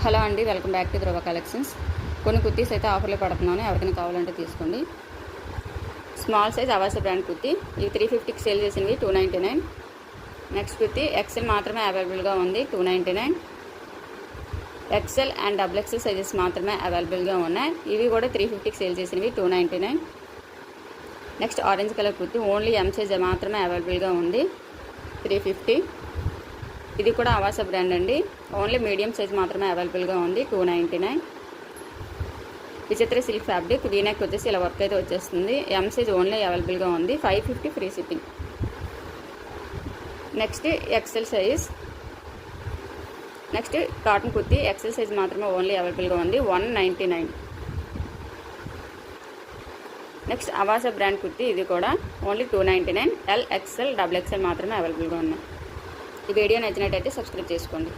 Hello అండి, welcome back to Dhruva collections. కొన్ని కుర్తీస్ అయితే ఆఫర్లో పడుతున్నాను, ఎవరికైనా కావాలంటే తీసుకోండి. స్మాల్ సైజ్ అవాస బ్రాండ్ కుర్తీ, ఇవి 350కి సేల్ చేసినవి 299. నెక్స్ట్ కుర్తీ ఎక్సెల్ మాత్రమే అవైలబుల్గా ఉంది, 299. XL and double XL sizes మాత్రమే అవైలబుల్గా ఉన్నాయి, ఇవి కూడా 350కి సేల్ చేసినవి 299. Next orange colour kurti only M size మాత్రమే అవైలబుల్గా ఉంది, 350. ఇది కూడా అవాస బ్రాండ్ అండి, ఓన్లీ మీడియం సైజ్ మాత్రమే అవైలబుల్గా ఉంది, 299. విచిత్ర సిల్క్ ఫ్యాబ్రిక్, వీనెక్ వచ్చేసి ఇలా వర్క్ అయితే వచ్చేస్తుంది. ఎం సైజ్ ఓన్లీ అవైలబుల్గా ఉంది, 550 free shipping. Next XL size. Next cotton kurti XL size మాత్రమే ఓన్లీ అవైలబుల్గా ఉంది, 199. నెక్స్ట్ అవాస బ్రాండ్ కుర్తీ, ఇది కూడా only 299. L, XL, double XL మాత్రమే అవైలబుల్గా ఉన్నాయి. ఈ వీడియో నచ్చినట్టయితే సబ్స్క్రైబ్ చేసుకోండి.